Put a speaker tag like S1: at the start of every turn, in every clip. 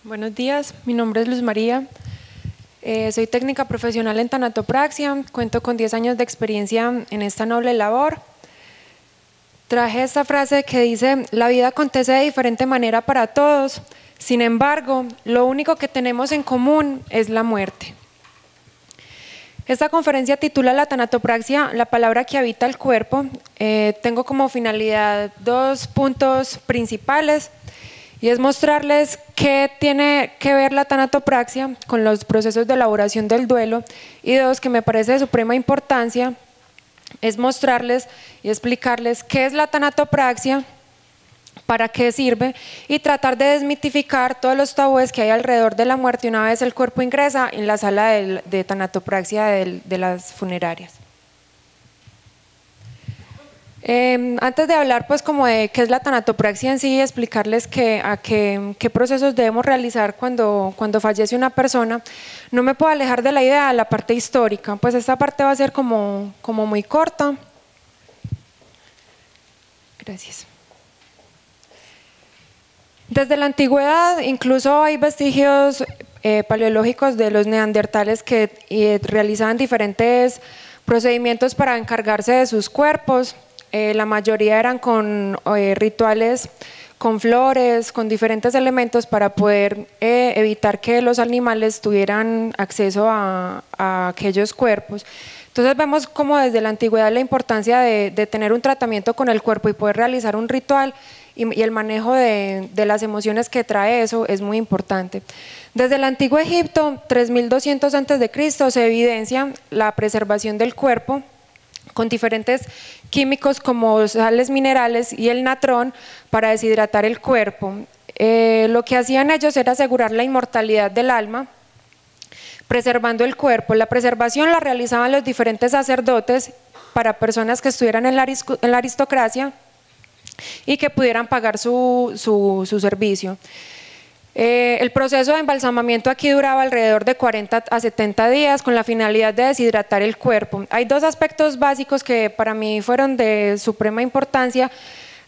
S1: Buenos días, mi nombre es Luz María, soy técnica profesional en tanatopraxia, cuento con 10 años de experiencia en esta noble labor. Traje esta frase que dice: la vida acontece de diferente manera para todos, sin embargo, lo único que tenemos en común es la muerte. Esta conferencia titula La tanatopraxia, la palabra que habita el cuerpo. Tengo como finalidad 2 puntos principales, y es mostrarles qué tiene que ver la tanatopraxia con los procesos de elaboración del duelo, y 2, que me parece de suprema importancia, es mostrarles y explicarles qué es la tanatopraxia, para qué sirve, y tratar de desmitificar todos los tabúes que hay alrededor de la muerte una vez el cuerpo ingresa en la sala de tanatopraxia de las funerarias. Antes de hablar pues como de qué es la tanatopraxia en sí, explicarles qué procesos debemos realizar cuando fallece una persona, no me puedo alejar de la idea de la parte histórica, pues esta parte va a ser como muy corta. Gracias. Desde la antigüedad incluso hay vestigios paleológicos de los neandertales que realizaban diferentes procedimientos para encargarse de sus cuerpos. La mayoría eran con rituales, con flores, con diferentes elementos para poder evitar que los animales tuvieran acceso a aquellos cuerpos. Entonces vemos como desde la antigüedad la importancia de tener un tratamiento con el cuerpo y poder realizar un ritual, y el manejo de las emociones que trae eso es muy importante. Desde el antiguo Egipto, 3200 a.C., se evidencia la preservación del cuerpo con diferentes químicos como sales minerales y el natrón para deshidratar el cuerpo. Lo que hacían ellos era asegurar la inmortalidad del alma, preservando el cuerpo. La preservación la realizaban los diferentes sacerdotes para personas que estuvieran en la aristocracia y que pudieran pagar su servicio. El proceso de embalsamamiento aquí duraba alrededor de 40 a 70 días con la finalidad de deshidratar el cuerpo. Hay 2 aspectos básicos que para mí fueron de suprema importancia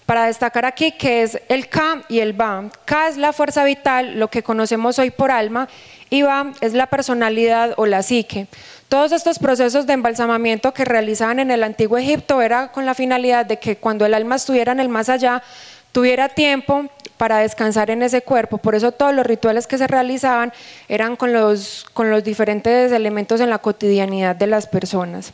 S1: para destacar aquí, que es el Ka y el Ba. Ka es la fuerza vital, lo que conocemos hoy por alma, y Ba es la personalidad o la psique. Todos estos procesos de embalsamamiento que realizaban en el antiguo Egipto era con la finalidad de que cuando el alma estuviera en el más allá, tuviera tiempo para descansar en ese cuerpo. Por eso todos los rituales que se realizaban eran con los diferentes elementos en la cotidianidad de las personas.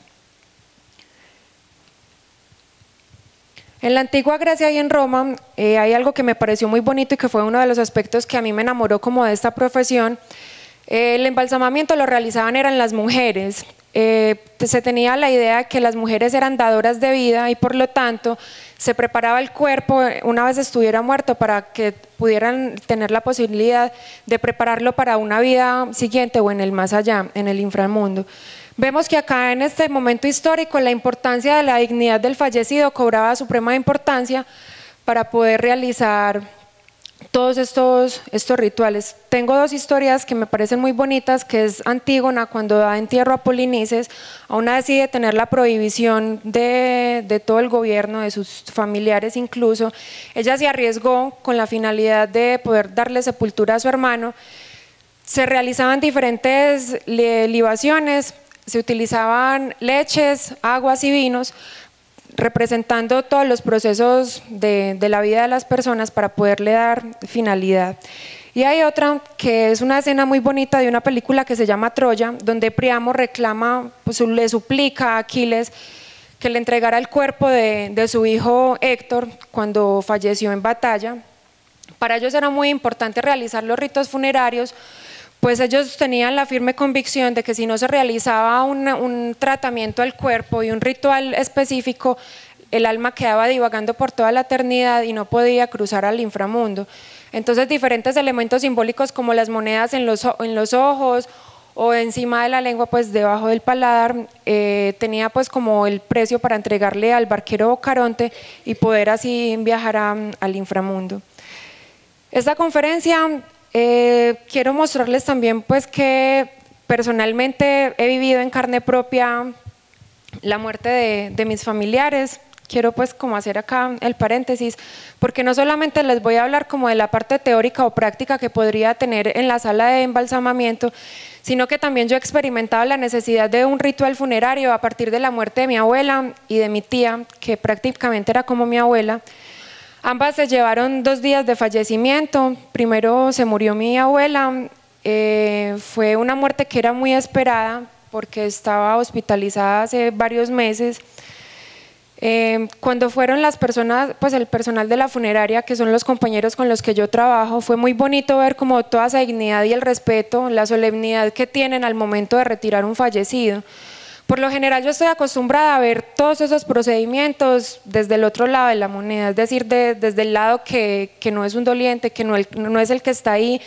S1: En la antigua Grecia y en Roma hay algo que me pareció muy bonito y que fue uno de los aspectos que a mí me enamoró como de esta profesión. El embalsamamiento lo realizaban eran las mujeres. Se tenía la idea de que las mujeres eran dadoras de vida y por lo tanto se preparaba el cuerpo una vez estuviera muerto para que pudieran tener la posibilidad de prepararlo para una vida siguiente o en el más allá, en el inframundo. Vemos que acá en este momento histórico la importancia de la dignidad del fallecido cobraba suprema importancia para poder realizar todos estos rituales. Tengo 2 historias que me parecen muy bonitas, que es Antígona, cuando da entierro a Polinices, aún decide tener la prohibición de todo el gobierno, de sus familiares incluso. Ella se arriesgó con la finalidad de poder darle sepultura a su hermano. Se realizaban diferentes libaciones, se utilizaban leches, aguas y vinos, representando todos los procesos de la vida de las personas para poderle dar finalidad. Y hay otra que es una escena muy bonita de una película que se llama Troya, donde Príamo reclama, pues, le suplica a Aquiles que le entregara el cuerpo de su hijo Héctor cuando falleció en batalla. Para ellos era muy importante realizar los ritos funerarios, pues ellos tenían la firme convicción de que si no se realizaba un tratamiento al cuerpo y un ritual específico, el alma quedaba divagando por toda la eternidad y no podía cruzar al inframundo. Entonces diferentes elementos simbólicos como las monedas en los ojos o encima de la lengua, pues debajo del paladar, tenía pues como el precio para entregarle al barquero Caronte y poder así viajar al inframundo. Esta conferencia quiero mostrarles también pues que personalmente he vivido en carne propia la muerte de mis familiares, quiero pues como hacer acá el paréntesis, porque no solamente les voy a hablar como de la parte teórica o práctica que podría tener en la sala de embalsamamiento, sino que también yo he experimentado la necesidad de un ritual funerario a partir de la muerte de mi abuela y de mi tía, que prácticamente era como mi abuela. Ambas se llevaron 2 días de fallecimiento. Primero se murió mi abuela, fue una muerte que era muy esperada porque estaba hospitalizada hace varios meses. Cuando fueron las personas, pues el personal de la funeraria, que son los compañeros con los que yo trabajo, fue muy bonito ver como toda esa dignidad y el respeto, la solemnidad que tienen al momento de retirar un fallecido. Por lo general yo estoy acostumbrada a ver todos esos procedimientos desde el otro lado de la moneda, es decir, desde el lado que no es un doliente, que no es el que está ahí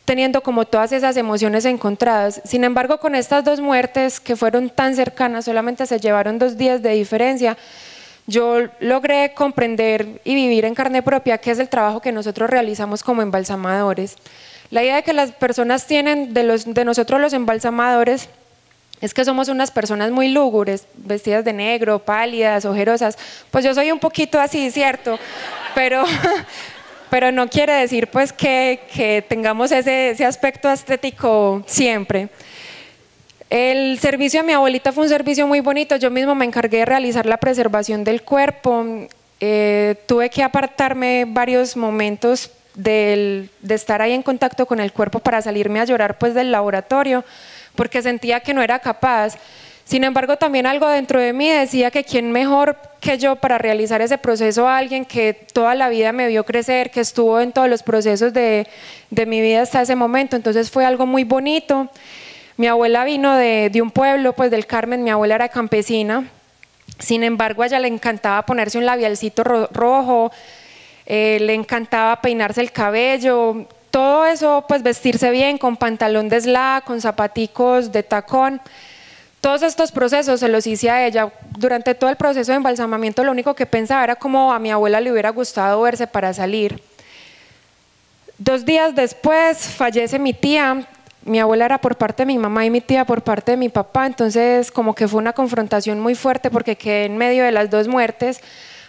S1: teniendo como todas esas emociones encontradas. Sin embargo, con estas 2 muertes que fueron tan cercanas, solamente se llevaron 2 días de diferencia, yo logré comprender y vivir en carne propia qué es el trabajo que nosotros realizamos como embalsamadores. La idea que las personas tienen de nosotros los embalsamadores es que somos unas personas muy lúgubres, vestidas de negro, pálidas, ojerosas. Pues yo soy un poquito así, ¿cierto? Pero no quiere decir pues que tengamos ese aspecto estético siempre. El servicio de mi abuelita fue un servicio muy bonito, yo mismo me encargué de realizar la preservación del cuerpo, tuve que apartarme varios momentos de estar ahí en contacto con el cuerpo para salirme a llorar pues del laboratorio, porque sentía que no era capaz. Sin embargo, también algo dentro de mí decía que quién mejor que yo para realizar ese proceso, alguien que toda la vida me vio crecer, que estuvo en todos los procesos de mi vida hasta ese momento. Entonces fue algo muy bonito. Mi abuela vino de un pueblo, pues del Carmen, mi abuela era campesina. Sin embargo, a ella le encantaba ponerse un labialcito rojo, le encantaba peinarse el cabello, todo eso, pues vestirse bien, con pantalón de slá, con zapaticos de tacón. Todos estos procesos se los hice a ella. Durante todo el proceso de embalsamamiento lo único que pensaba era cómo a mi abuela le hubiera gustado verse para salir. 2 días después fallece mi tía. Mi abuela era por parte de mi mamá y mi tía por parte de mi papá, entonces como que fue una confrontación muy fuerte porque quedé en medio de las 2 muertes.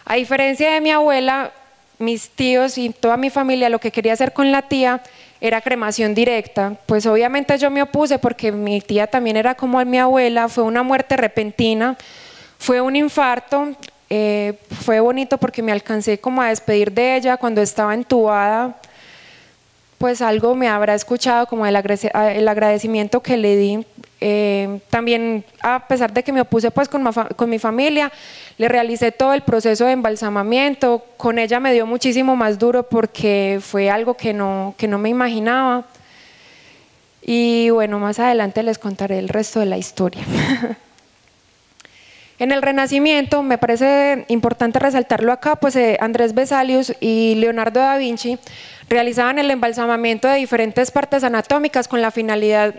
S1: A diferencia de mi abuela, mis tíos y toda mi familia lo que quería hacer con la tía era cremación directa. Pues obviamente yo me opuse porque mi tía también era como mi abuela, fue una muerte repentina, fue un infarto, fue bonito porque me alcancé como a despedir de ella cuando estaba entubada. Pues algo me habrá escuchado como el agradecimiento que le di. También, a pesar de que me opuse pues con mi familia, le realicé todo el proceso de embalsamamiento. Con ella me dio muchísimo más duro porque fue algo que no me imaginaba. Y bueno, más adelante les contaré el resto de la historia. En el Renacimiento, me parece importante resaltarlo acá, pues Andrés Vesalius y Leonardo da Vinci realizaban el embalsamamiento de diferentes partes anatómicas con la finalidad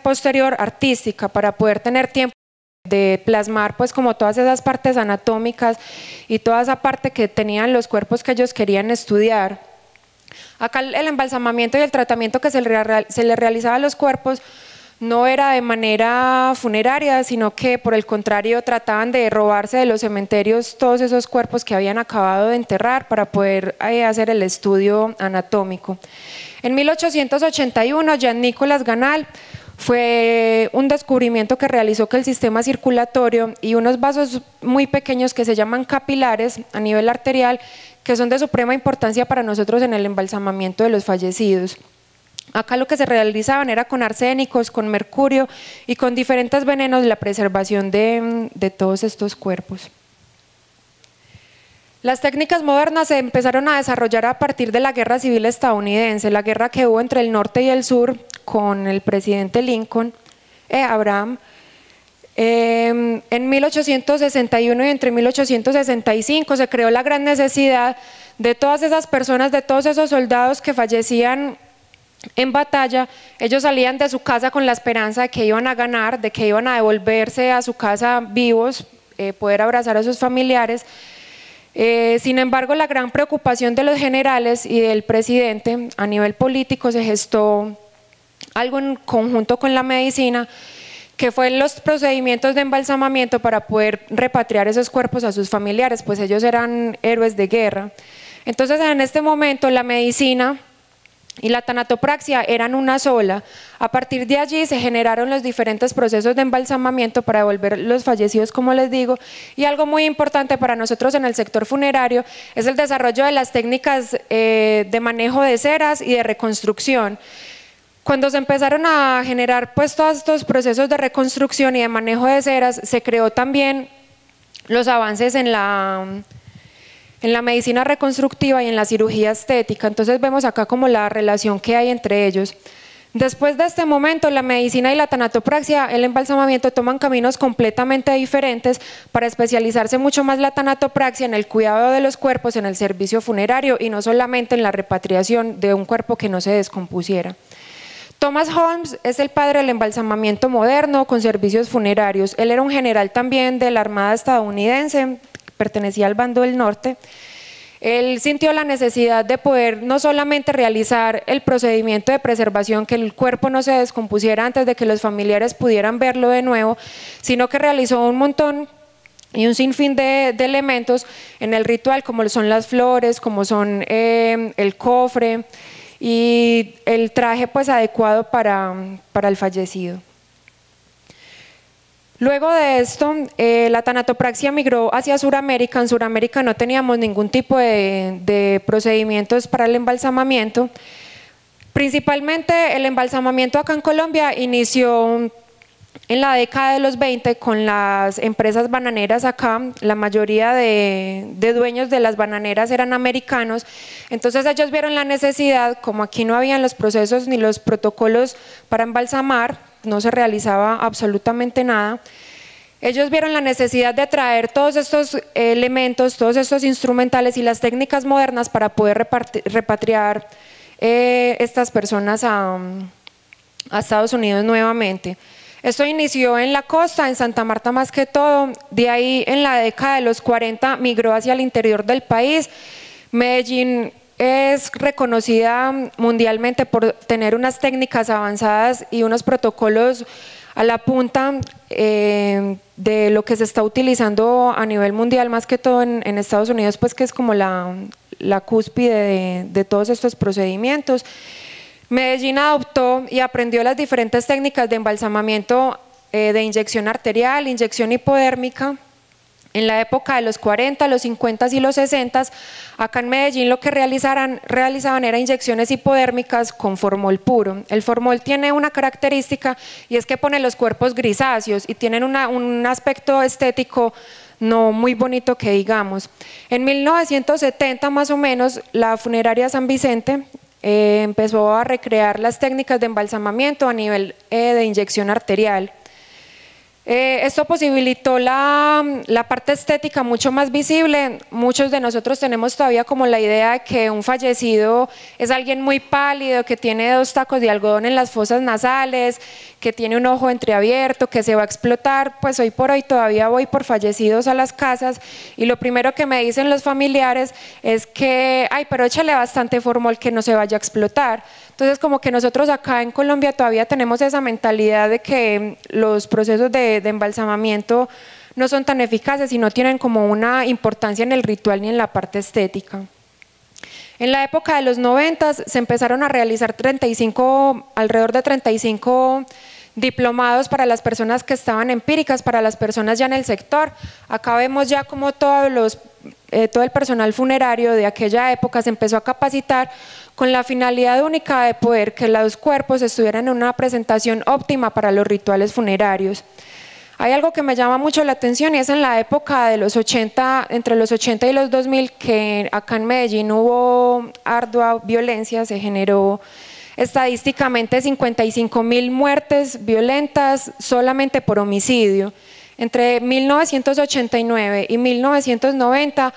S1: posterior artística, para poder tener tiempo de plasmar pues como todas esas partes anatómicas y toda esa parte que tenían los cuerpos que ellos querían estudiar. Acá el embalsamamiento y el tratamiento que se le realizaba a los cuerpos no era de manera funeraria, sino que por el contrario trataban de robarse de los cementerios todos esos cuerpos que habían acabado de enterrar para poder hacer el estudio anatómico. En 1881, Jean-Nicolas Ganal fue un descubrimiento que realizó que el sistema circulatorio y unos vasos muy pequeños que se llaman capilares a nivel arterial, que son de suprema importancia para nosotros en el embalsamamiento de los fallecidos. Acá lo que se realizaban era con arsénicos, con mercurio y con diferentes venenos la preservación de todos estos cuerpos. Las técnicas modernas se empezaron a desarrollar a partir de la Guerra Civil estadounidense, la guerra que hubo entre el norte y el sur con el presidente Lincoln, Abraham. En 1861 y entre 1865 se creó la gran necesidad de todas esas personas, de todos esos soldados que fallecían en batalla. Ellos salían de su casa con la esperanza de que iban a ganar, de que iban a devolverse a su casa vivos, poder abrazar a sus familiares. Sin embargo, la gran preocupación de los generales y del presidente a nivel político se gestó algo en conjunto con la medicina, que fue los procedimientos de embalsamamiento para poder repatriar esos cuerpos a sus familiares, pues ellos eran héroes de guerra. Entonces, en este momento, la medicina y la tanatopraxia eran una sola. A partir de allí se generaron los diferentes procesos de embalsamamiento para devolver los fallecidos, como les digo, y algo muy importante para nosotros en el sector funerario es el desarrollo de las técnicas de manejo de ceras y de reconstrucción. Cuando se empezaron a generar pues todos estos procesos de reconstrucción y de manejo de ceras, se creó también los avances en la medicina reconstructiva y en la cirugía estética. Entonces vemos acá como la relación que hay entre ellos. Después de este momento, la medicina y la tanatopraxia, el embalsamamiento, toman caminos completamente diferentes para especializarse mucho más la tanatopraxia en el cuidado de los cuerpos en el servicio funerario y no solamente en la repatriación de un cuerpo que no se descompusiera. Thomas Holmes es el padre del embalsamamiento moderno con servicios funerarios. Él era un general también de la Armada estadounidense, pertenecía al bando del norte. Él sintió la necesidad de poder no solamente realizar el procedimiento de preservación, que el cuerpo no se descompusiera antes de que los familiares pudieran verlo de nuevo, sino que realizó un montón y un sinfín de elementos en el ritual, como son las flores, como son el cofre y el traje pues adecuado para el fallecido. Luego de esto, la tanatopraxia migró hacia Sudamérica. En Sudamérica no teníamos ningún tipo de procedimientos para el embalsamamiento. Principalmente el embalsamamiento acá en Colombia inició en la década de los 20 con las empresas bananeras acá. La mayoría de dueños de las bananeras eran americanos, entonces ellos vieron la necesidad, como aquí no habían los procesos ni los protocolos para embalsamar, no se realizaba absolutamente nada. Ellos vieron la necesidad de traer todos estos elementos, todos estos instrumentales y las técnicas modernas para poder repatriar estas personas a Estados Unidos nuevamente. Esto inició en la costa, en Santa Marta más que todo, de ahí en la década de los 40 migró hacia el interior del país. Medellín es reconocida mundialmente por tener unas técnicas avanzadas y unos protocolos a la punta de lo que se está utilizando a nivel mundial, más que todo en Estados Unidos, pues que es como la cúspide de todos estos procedimientos. Medellín adoptó y aprendió las diferentes técnicas de embalsamamiento de inyección arterial, inyección hipodérmica. En la época de los 40, los 50 y los 60, acá en Medellín lo que realizaban era inyecciones hipodérmicas con formol puro. El formol tiene una característica y es que pone los cuerpos grisáceos y tienen un aspecto estético no muy bonito que digamos. En 1970 más o menos, la funeraria San Vicente empezó a recrear las técnicas de embalsamamiento a nivel de inyección arterial. Esto posibilitó la parte estética mucho más visible. Muchos de nosotros tenemos todavía como la idea de que un fallecido es alguien muy pálido, que tiene 2 tacos de algodón en las fosas nasales, que tiene un ojo entreabierto, que se va a explotar. Pues hoy por hoy todavía voy por fallecidos a las casas y lo primero que me dicen los familiares es que, ay, pero échale bastante formol que no se vaya a explotar. Entonces como que nosotros acá en Colombia todavía tenemos esa mentalidad de que los procesos de embalsamamiento no son tan eficaces y no tienen como una importancia en el ritual ni en la parte estética. En la época de los 90 se empezaron a realizar alrededor de 35 diplomados para las personas que estaban empíricas, para las personas ya en el sector. Acá vemos ya como todo el personal funerario de aquella época se empezó a capacitar con la finalidad única de poder que los cuerpos estuvieran en una presentación óptima para los rituales funerarios. Hay algo que me llama mucho la atención y es en la época de los 80, entre los 80 y los 2000, que acá en Medellín hubo ardua violencia, se generó estadísticamente 55.000 muertes violentas solamente por homicidio. Entre 1989 y 1990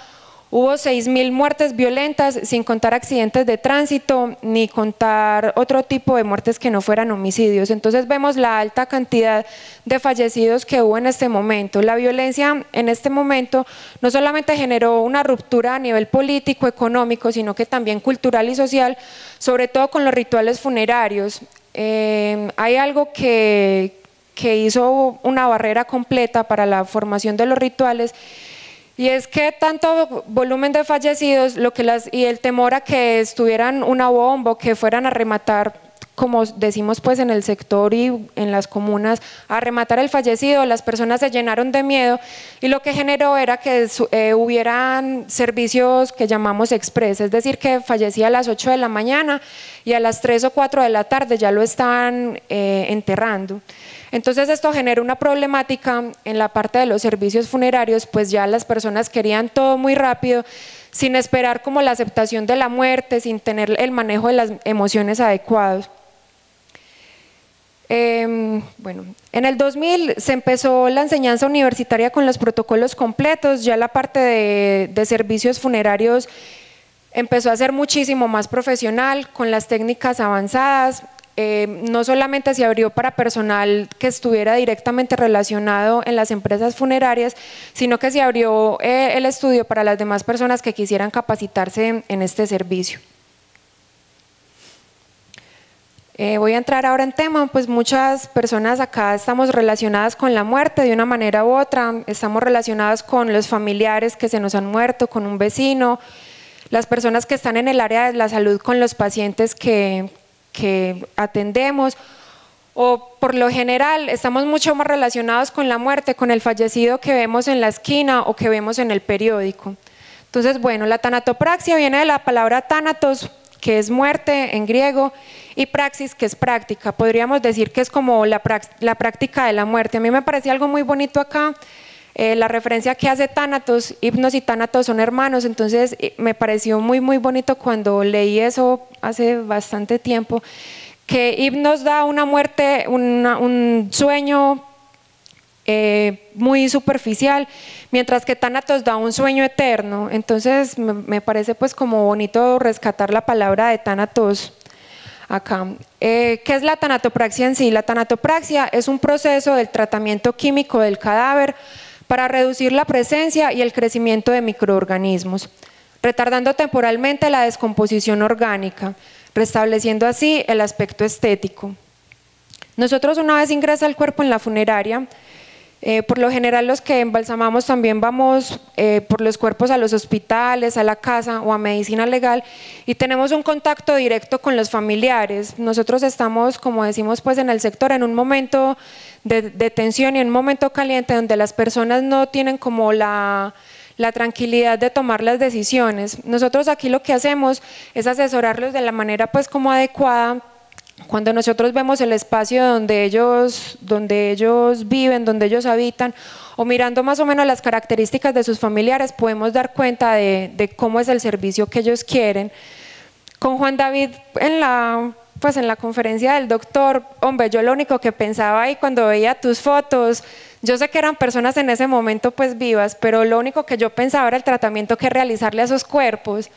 S1: hubo 6.000 muertes violentas, sin contar accidentes de tránsito, ni contar otro tipo de muertes que no fueran homicidios. Entonces vemos la alta cantidad de fallecidos que hubo en este momento. La violencia en este momento no solamente generó una ruptura a nivel político, económico, sino que también cultural y social, sobre todo con los rituales funerarios. Hay algo que que hizo una barrera completa para la formación de los rituales, y es que tanto volumen de fallecidos y el temor a que estuvieran una bomba o que fueran a rematar, como decimos pues en el sector y en las comunas, a rematar el fallecido, las personas se llenaron de miedo y lo que generó era que hubieran servicios que llamamos express, es decir, que fallecía a las 8 de la mañana y a las 3 o 4 de la tarde ya lo estaban enterrando. Entonces esto genera una problemática en la parte de los servicios funerarios, pues ya las personas querían todo muy rápido, sin esperar como la aceptación de la muerte, sin tener el manejo de las emociones adecuados. Bueno, en el 2000 se empezó la enseñanza universitaria con los protocolos completos, ya la parte de servicios funerarios empezó a ser muchísimo más profesional, con las técnicas avanzadas. No solamente se abrió para personal que estuviera directamente relacionado en las empresas funerarias, sino que se abrió el estudio para las demás personas que quisieran capacitarse en este servicio. Voy a entrar ahora en tema, pues muchas personas acá estamos relacionadas con la muerte de una manera u otra, estamos relacionadas con los familiares que se nos han muerto, con un vecino, las personas que están en el área de la salud con los pacientes que atendemos, o por lo general estamos mucho más relacionados con la muerte, con el fallecido que vemos en la esquina o que vemos en el periódico. Entonces, bueno, la tanatopraxia viene de la palabra thanatos, que es muerte en griego, y praxis, que es práctica. Podríamos decir que es como la práctica de la muerte. A mí me parece algo muy bonito acá, la referencia que hace Tánatos, hipnos y Tánatos son hermanos, entonces me pareció muy bonito cuando leí eso hace bastante tiempo, que hipnos da una muerte, un sueño muy superficial, mientras que Tánatos da un sueño eterno. Entonces me parece pues como bonito rescatar la palabra de Tánatos acá. ¿Qué es la tanatopraxia en sí? La tanatopraxia es un proceso del tratamiento químico del cadáver para reducir la presencia y el crecimiento de microorganismos, retardando temporalmente la descomposición orgánica, restableciendo así el aspecto estético. Nosotros, una vez ingresa el cuerpo en la funeraria, por lo general los que embalsamamos también vamos por los cuerpos a los hospitales, a la casa o a medicina legal, y tenemos un contacto directo con los familiares. Nosotros estamos, como decimos pues en el sector, en un momento de tensión y en un momento caliente donde las personas no tienen como la tranquilidad de tomar las decisiones. Nosotros aquí lo que hacemos es asesorarlos de la manera pues como adecuada. Cuando nosotros vemos el espacio donde ellos viven, donde ellos habitan, o mirando más o menos las características de sus familiares, podemos dar cuenta de cómo es el servicio que ellos quieren. Con Juan David en la conferencia del doctor, hombre, yo lo único que pensaba ahí cuando veía tus fotos, yo sé que eran personas en ese momento pues vivas, pero lo único que yo pensaba era el tratamiento que realizarle a esos cuerpos.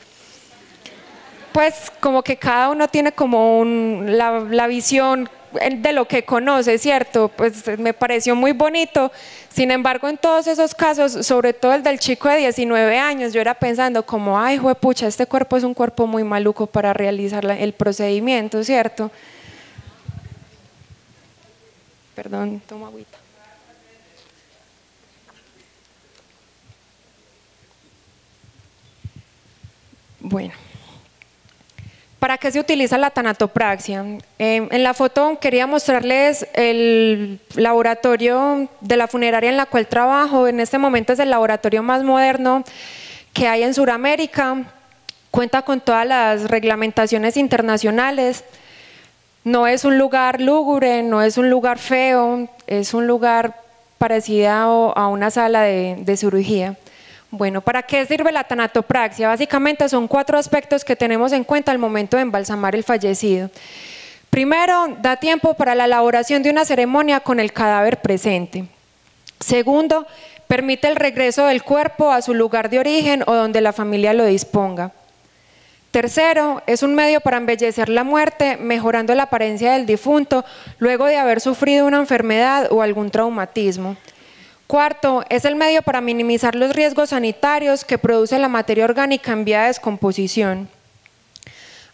S1: Pues como que cada uno tiene como la visión de lo que conoce, ¿cierto? Pues me pareció muy bonito. Sin embargo, en todos esos casos, sobre todo el del chico de 19 años, yo era pensando como, ay, juepucha, este cuerpo es un cuerpo muy maluco para realizar el procedimiento, ¿cierto? Perdón, toma agüita. Bueno. ¿Para qué se utiliza la tanatopraxia? En la foto quería mostrarles el laboratorio de la funeraria en la cual trabajo. En este momento es el laboratorio más moderno que hay en Sudamérica. Cuenta con todas las reglamentaciones internacionales. No es un lugar lúgubre, no es un lugar feo, es un lugar parecido a una sala de cirugía. Bueno, ¿para qué sirve la tanatopraxia? Básicamente son 4 aspectos que tenemos en cuenta al momento de embalsamar el fallecido. Primero, da tiempo para la elaboración de una ceremonia con el cadáver presente. Segundo, permite el regreso del cuerpo a su lugar de origen o donde la familia lo disponga. Tercero, es un medio para embellecer la muerte, mejorando la apariencia del difunto luego de haber sufrido una enfermedad o algún traumatismo. Cuarto, es el medio para minimizar los riesgos sanitarios que produce la materia orgánica en vía de descomposición.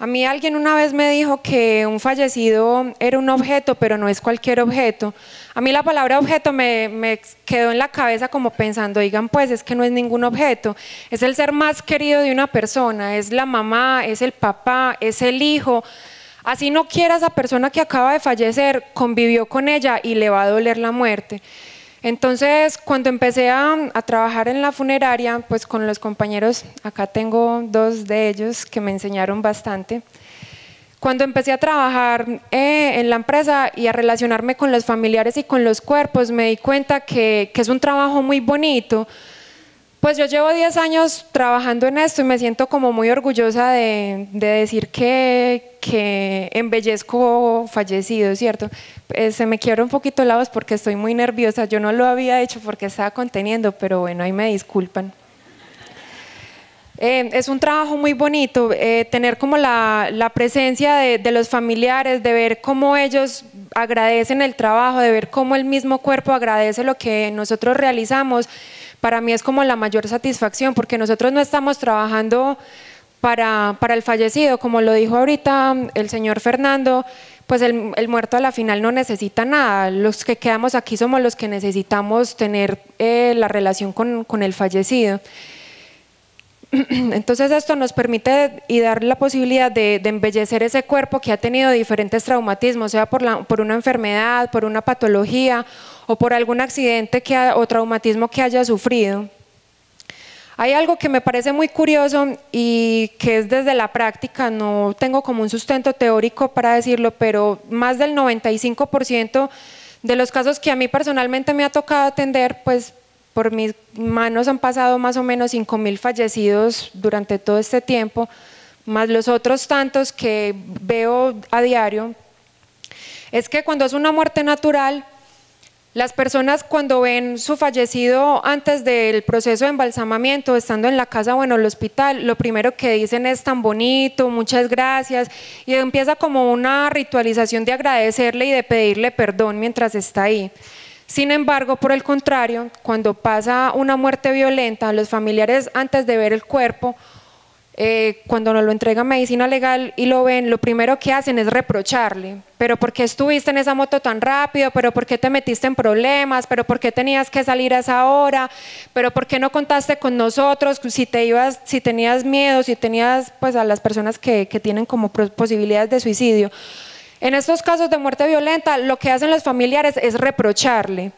S1: A mí alguien una vez me dijo que un fallecido era un objeto, pero no es cualquier objeto. A mí la palabra objeto me quedó en la cabeza como pensando, digan pues, es que no es ningún objeto, es el ser más querido de una persona, es la mamá, es el papá, es el hijo. Así no quiera esa persona que acaba de fallecer, convivió con ella y le va a doler la muerte. Entonces, cuando empecé a trabajar en la funeraria, pues con los compañeros, acá tengo dos de ellos que me enseñaron bastante. Cuando empecé a trabajar en la empresa y a relacionarme con los familiares y con los cuerpos, me di cuenta que es un trabajo muy bonito. Pues yo llevo 10 años trabajando en esto y me siento como muy orgullosa de decir que embellezco fallecidos, ¿cierto? Se me quiebra un poquito la voz porque estoy muy nerviosa, yo no lo había hecho porque estaba conteniendo, pero bueno, ahí me disculpan. Es un trabajo muy bonito, tener como la presencia de los familiares, de ver cómo ellos agradecen el trabajo, de ver cómo el mismo cuerpo agradece lo que nosotros realizamos. Para mí es como la mayor satisfacción, porque nosotros no estamos trabajando para el fallecido, como lo dijo ahorita el señor Fernando, pues el muerto a la final no necesita nada, los que quedamos aquí somos los que necesitamos tener la relación con el fallecido. Entonces esto nos permite y dar la posibilidad de embellecer ese cuerpo que ha tenido diferentes traumatismos, sea por una enfermedad, por una patología o por algún accidente o traumatismo que haya sufrido. Hay algo que me parece muy curioso y que es desde la práctica, no tengo como un sustento teórico para decirlo, pero más del 95% de los casos que a mí personalmente me ha tocado atender, pues por mis manos han pasado más o menos 5.000 fallecidos durante todo este tiempo, más los otros tantos que veo a diario. Es que cuando es una muerte natural, las personas cuando ven su fallecido antes del proceso de embalsamamiento, estando en la casa o en el hospital, lo primero que dicen es tan bonito, muchas gracias, y empieza como una ritualización de agradecerle y de pedirle perdón mientras está ahí. Sin embargo, por el contrario, cuando pasa una muerte violenta, los familiares antes de ver el cuerpo, cuando nos lo entrega medicina legal y lo ven, lo primero que hacen es reprocharle, pero ¿por qué estuviste en esa moto tan rápido? ¿Pero por qué te metiste en problemas? ¿Pero por qué tenías que salir a esa hora? ¿Pero por qué no contaste con nosotros? Si tenías miedo, si tenías pues a las personas que tienen como posibilidades de suicidio. En estos casos de muerte violenta, lo que hacen los familiares es reprocharle.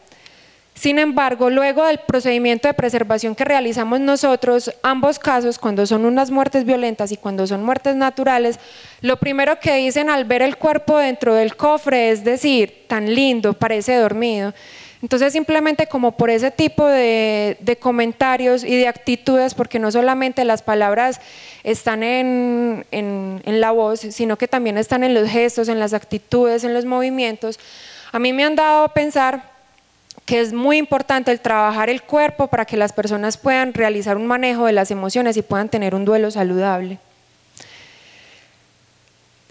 S1: Sin embargo, luego del procedimiento de preservación que realizamos nosotros, ambos casos, cuando son unas muertes violentas y cuando son muertes naturales, lo primero que dicen al ver el cuerpo dentro del cofre es decir, tan lindo, parece dormido. Entonces simplemente como por ese tipo de comentarios y de actitudes, porque no solamente las palabras están en la voz, sino que también están en los gestos, en las actitudes, en los movimientos, a mí me han dado a pensar que es muy importante el trabajar el cuerpo para que las personas puedan realizar un manejo de las emociones y puedan tener un duelo saludable.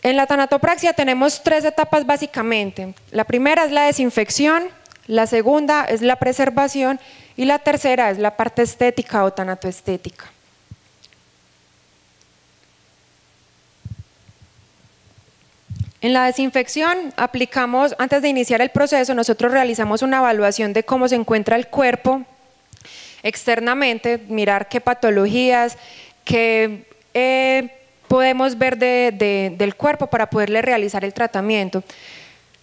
S1: En la tanatopraxia tenemos 3 etapas básicamente. La primera es la desinfección, la segunda es la preservación y la tercera es la parte estética o tanatoestética. En la desinfección aplicamos, antes de iniciar el proceso, nosotros realizamos una evaluación de cómo se encuentra el cuerpo externamente, mirar qué patologías, qué podemos ver del cuerpo para poderle realizar el tratamiento.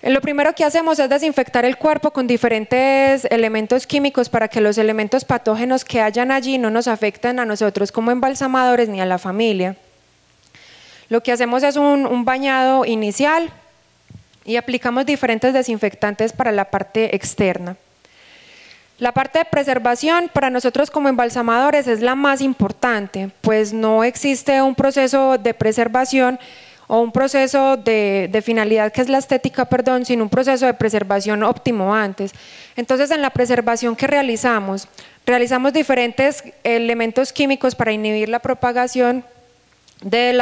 S1: Lo primero que hacemos es desinfectar el cuerpo con diferentes elementos químicos para que los elementos patógenos que hayan allí no nos afecten a nosotros como embalsamadores ni a la familia. Lo que hacemos es un bañado inicial y aplicamos diferentes desinfectantes para la parte externa. La parte de preservación para nosotros como embalsamadores es la más importante, pues no existe un proceso de preservación o un proceso de finalidad que es la estética, perdón, sino un proceso de preservación óptimo antes. Entonces en la preservación que realizamos diferentes elementos químicos para inhibir la propagación de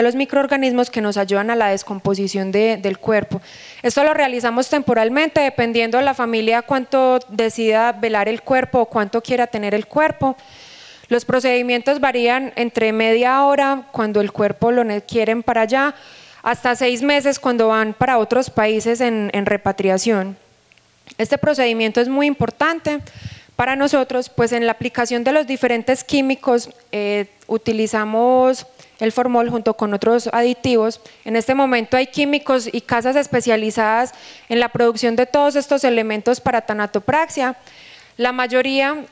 S1: los microorganismos que nos ayudan a la descomposición del cuerpo. Esto lo realizamos temporalmente dependiendo de la familia cuánto decida velar el cuerpo o cuánto quiera tener el cuerpo. Los procedimientos varían entre media hora cuando el cuerpo lo quieren para allá, hasta 6 meses cuando van para otros países en repatriación. Este procedimiento es muy importante para nosotros, pues en la aplicación de los diferentes químicos utilizamos el formol junto con otros aditivos. En este momento hay químicos y casas especializadas en la producción de todos estos elementos para tanatopraxia. La mayoría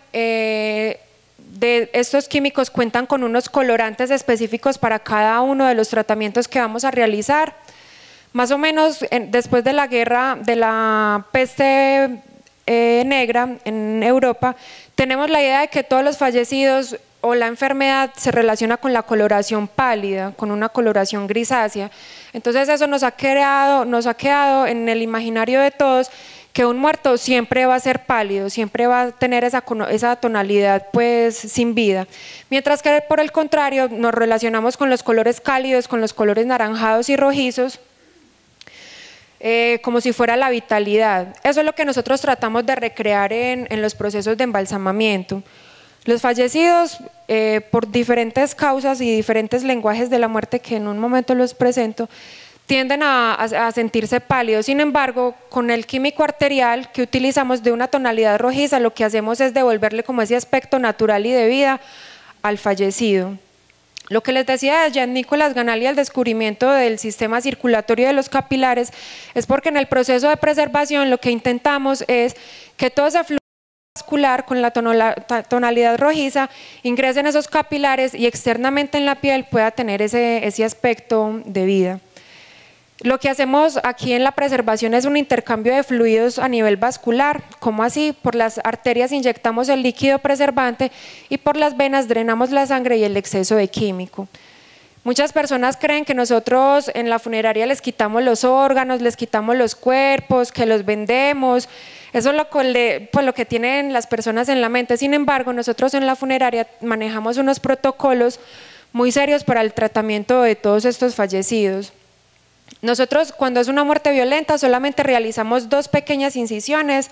S1: de estos químicos cuentan con unos colorantes específicos para cada uno de los tratamientos que vamos a realizar. Más o menos después de la guerra de la peste negra en Europa, tenemos la idea de que todos los fallecidos o la enfermedad se relaciona con la coloración pálida, con una coloración grisácea. Entonces eso nos ha quedado en el imaginario de todos que un muerto siempre va a ser pálido, siempre va a tener esa tonalidad pues sin vida, mientras que por el contrario nos relacionamos con los colores cálidos, con los colores naranjados y rojizos, como si fuera la vitalidad. Eso es lo que nosotros tratamos de recrear en los procesos de embalsamamiento. Los fallecidos, por diferentes causas y diferentes lenguajes de la muerte que en un momento los presento, tienden a sentirse pálidos. Sin embargo, con el químico arterial que utilizamos de una tonalidad rojiza, lo que hacemos es devolverle como ese aspecto natural y de vida al fallecido. Lo que les decía de Jean-Nicolas Ganal y el descubrimiento del sistema circulatorio de los capilares es porque en el proceso de preservación lo que intentamos es que todo ese flujo vascular con la tonalidad rojiza ingrese en esos capilares y externamente en la piel pueda tener ese aspecto de vida. Lo que hacemos aquí en la preservación es un intercambio de fluidos a nivel vascular. ¿Cómo así? Por las arterias inyectamos el líquido preservante y por las venas drenamos la sangre y el exceso de químico. Muchas personas creen que nosotros en la funeraria les quitamos los órganos, les quitamos los cuerpos, que los vendemos. Eso es lo que tienen las personas en la mente. Sin embargo, nosotros en la funeraria manejamos unos protocolos muy serios para el tratamiento de todos estos fallecidos. Nosotros, cuando es una muerte violenta, solamente realizamos 2 pequeñas incisiones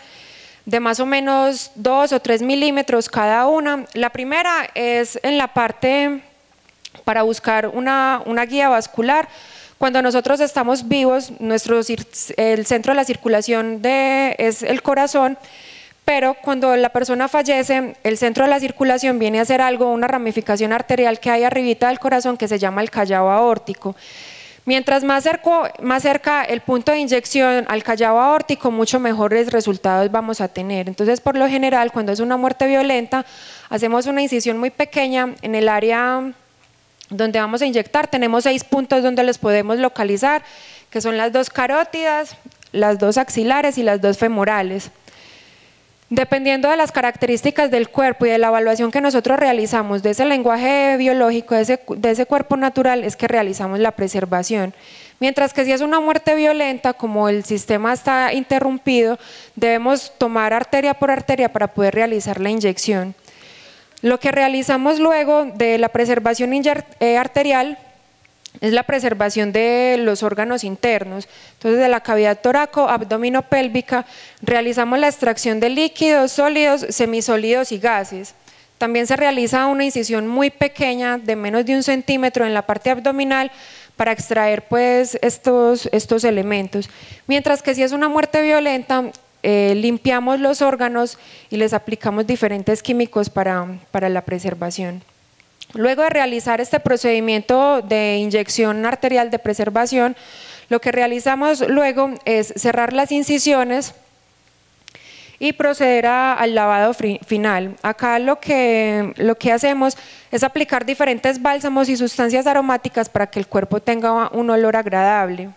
S1: de más o menos 2 o 3 milímetros cada una. La primera es en la parte para buscar una guía vascular. Cuando nosotros estamos vivos, el centro de la circulación es el corazón, pero cuando la persona fallece, el centro de la circulación viene a ser una ramificación arterial que hay arribita del corazón que se llama el callado aórtico. Mientras más cerca el punto de inyección al callado aórtico, mucho mejores resultados vamos a tener. Entonces, por lo general, cuando es una muerte violenta, hacemos una incisión muy pequeña en el área donde vamos a inyectar. Tenemos 6 puntos donde los podemos localizar, que son las 2 carótidas, las 2 axilares y las 2 femorales. Dependiendo de las características del cuerpo y de la evaluación que nosotros realizamos de ese lenguaje biológico, de ese cuerpo natural, es que realizamos la preservación. Mientras que si es una muerte violenta, como el sistema está interrumpido, debemos tomar arteria por arteria para poder realizar la inyección. Lo que realizamos luego de la preservación arterial es la preservación de los órganos internos. Entonces, de la cavidad torácico-abdominopélvica realizamos la extracción de líquidos, sólidos, semisólidos y gases. También se realiza una incisión muy pequeña de menos de 1 centímetro en la parte abdominal para extraer pues estos elementos. Mientras que si es una muerte violenta, limpiamos los órganos y les aplicamos diferentes químicos para la preservación. Luego de realizar este procedimiento de inyección arterial de preservación, lo que realizamos luego es cerrar las incisiones y proceder al lavado final. Acá lo que hacemos es aplicar diferentes bálsamos y sustancias aromáticas para que el cuerpo tenga un olor agradable.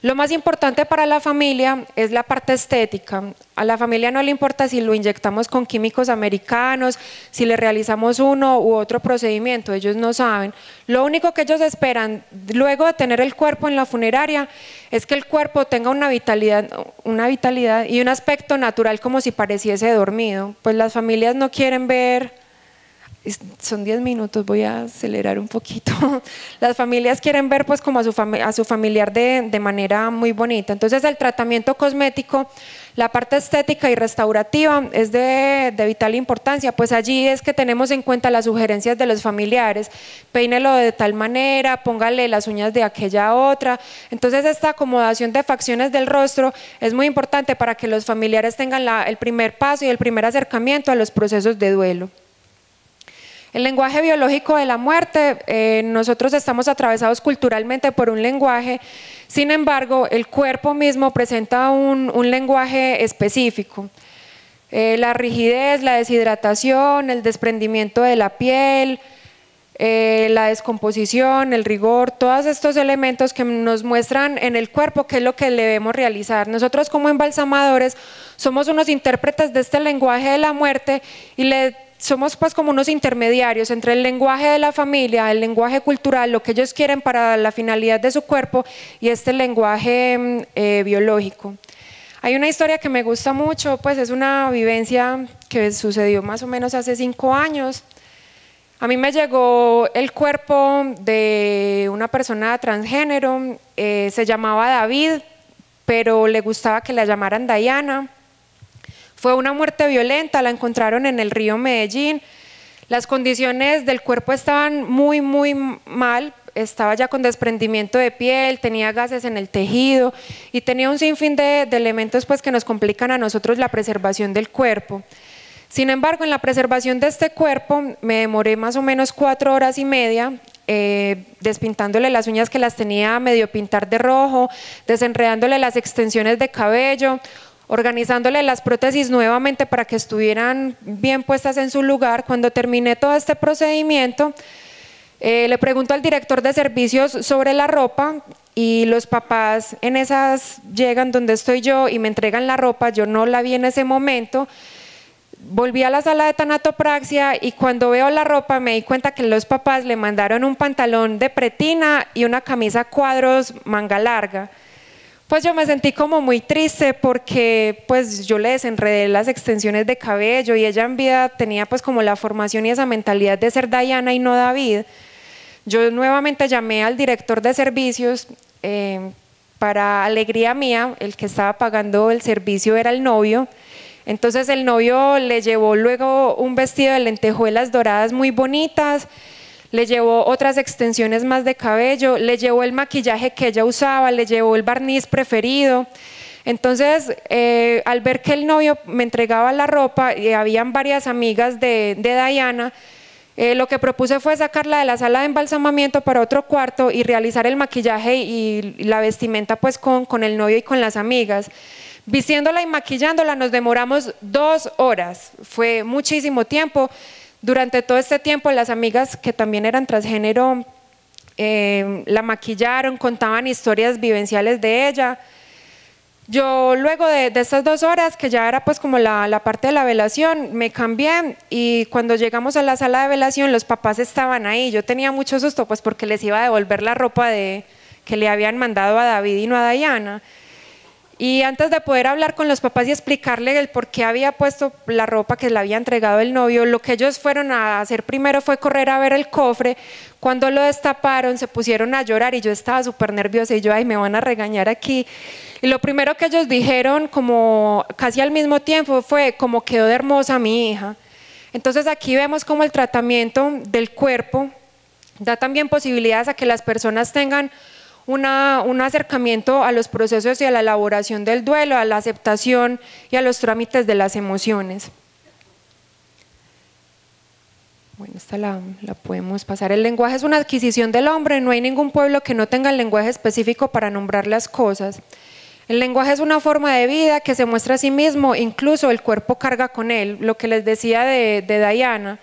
S1: Lo más importante para la familia es la parte estética. A la familia no le importa si lo inyectamos con químicos americanos, si le realizamos uno u otro procedimiento, ellos no saben. Lo único que ellos esperan luego de tener el cuerpo en la funeraria es que el cuerpo tenga una vitalidad y un aspecto natural como si pareciese dormido. Pues las familias no quieren ver Son 10 minutos, voy a acelerar un poquito. Las familias quieren ver pues como a su familiar de manera muy bonita. Entonces el tratamiento cosmético, la parte estética y restaurativa es de vital importancia, pues allí es que tenemos en cuenta las sugerencias de los familiares, peínelo de tal manera, póngale las uñas de aquella otra. Entonces esta acomodación de facciones del rostro es muy importante para que los familiares tengan el primer paso y el primer acercamiento a los procesos de duelo. El lenguaje biológico de la muerte, nosotros estamos atravesados culturalmente por un lenguaje, sin embargo, el cuerpo mismo presenta un lenguaje específico. La rigidez, la deshidratación, el desprendimiento de la piel, la descomposición, el rigor, todos estos elementos que nos muestran en el cuerpo qué es lo que debemos realizar. Nosotros como embalsamadores somos unos intérpretes de este lenguaje de la muerte y somos pues como unos intermediarios entre el lenguaje de la familia, el lenguaje cultural, lo que ellos quieren para la finalidad de su cuerpo y este lenguaje biológico. Hay una historia que me gusta mucho, pues es una vivencia que sucedió más o menos hace 5 años. A mí me llegó el cuerpo de una persona transgénero, se llamaba David, pero le gustaba que la llamaran Diana. Fue una muerte violenta, la encontraron en el río Medellín. Las condiciones del cuerpo estaban muy mal, estaba ya con desprendimiento de piel, tenía gases en el tejido y tenía un sinfín de elementos pues, que nos complican a nosotros la preservación del cuerpo. Sin embargo, en la preservación de este cuerpo me demoré más o menos 4 horas y media despintándole las uñas que las tenía medio pintar de rojo, desenredándole las extensiones de cabello, organizándole las prótesis nuevamente para que estuvieran bien puestas en su lugar. Cuando terminé todo este procedimiento, le pregunto al director de servicios sobre la ropa y los papás en esas llegan donde estoy yo y me entregan la ropa, yo no la vi en ese momento. Volví a la sala de tanatopraxia y cuando veo la ropa me di cuenta que los papás le mandaron un pantalón de pretina y una camisa cuadros manga larga. Pues yo me sentí como muy triste porque pues yo le desenredé las extensiones de cabello y ella en vida tenía pues como la formación y esa mentalidad de ser Diana y no David. Yo nuevamente llamé al director de servicios, para alegría mía, el que estaba pagando el servicio era el novio. Entonces el novio le llevó luego un vestido de lentejuelas doradas muy bonitas, le llevó otras extensiones más de cabello, le llevó el maquillaje que ella usaba, le llevó el barniz preferido. Entonces, al ver que el novio me entregaba la ropa y habían varias amigas de Diana, lo que propuse fue sacarla de la sala de embalsamamiento para otro cuarto y realizar el maquillaje y la vestimenta pues con el novio y con las amigas. Vistiéndola y maquillándola nos demoramos 2 horas, fue muchísimo tiempo. Durante todo este tiempo las amigas que también eran transgénero la maquillaron, contaban historias vivenciales de ella. Yo luego de estas 2 horas, que ya era pues como la parte de la velación, me cambié y cuando llegamos a la sala de velación los papás estaban ahí. Yo tenía mucho susto pues porque les iba a devolver la ropa que le habían mandado a David y no a Diana. Y antes de poder hablar con los papás y explicarle el por qué había puesto la ropa que le había entregado el novio, lo que ellos fueron a hacer primero fue correr a ver el cofre. Cuando lo destaparon se pusieron a llorar y yo estaba súper nerviosa y yo, ay, me van a regañar aquí. Y lo primero que ellos dijeron, como casi al mismo tiempo, fue como quedó de hermosa mi hija. Entonces aquí vemos como el tratamiento del cuerpo da también posibilidades a que las personas tengan un acercamiento a los procesos y a la elaboración del duelo, a la aceptación y a los trámites de las emociones. Bueno, esta la podemos pasar. El lenguaje es una adquisición del hombre, no hay ningún pueblo que no tenga el lenguaje específico para nombrar las cosas. El lenguaje es una forma de vida que se muestra a sí mismo, incluso el cuerpo carga con él. Lo que les decía de Diana,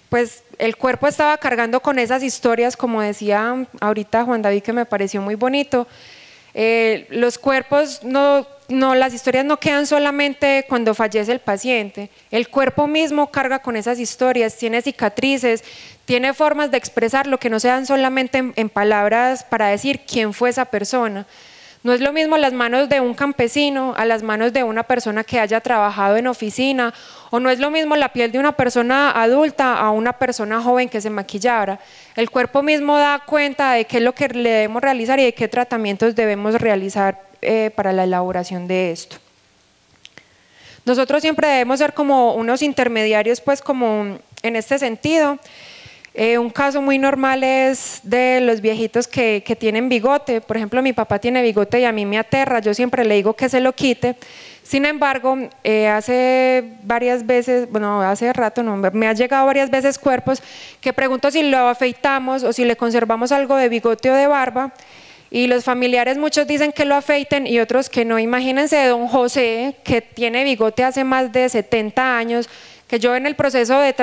S1: pues el cuerpo estaba cargando con esas historias, como decía ahorita Juan David, que me pareció muy bonito. Los cuerpos las historias no quedan solamente cuando fallece el paciente, el cuerpo mismo carga con esas historias, tiene cicatrices, tiene formas de expresar lo que no se dan solamente en palabras para decir quién fue esa persona. No es lo mismo las manos de un campesino a las manos de una persona que haya trabajado en oficina, o no es lo mismo la piel de una persona adulta a una persona joven que se maquillara. El cuerpo mismo da cuenta de qué es lo que le debemos realizar y de qué tratamientos debemos realizar para la elaboración de esto. Nosotros siempre debemos ser como unos intermediarios, pues como en este sentido. Un caso muy normal es de los viejitos que tienen bigote. Por ejemplo, mi papá tiene bigote y a mí me aterra, yo siempre le digo que se lo quite. Sin embargo, hace varias veces, bueno, hace rato no, me ha llegado varias veces cuerpos que pregunto si lo afeitamos o si le conservamos algo de bigote o de barba, y los familiares muchos dicen que lo afeiten y otros que no. Imagínense de don José, que tiene bigote hace más de 70 años, que yo en el proceso de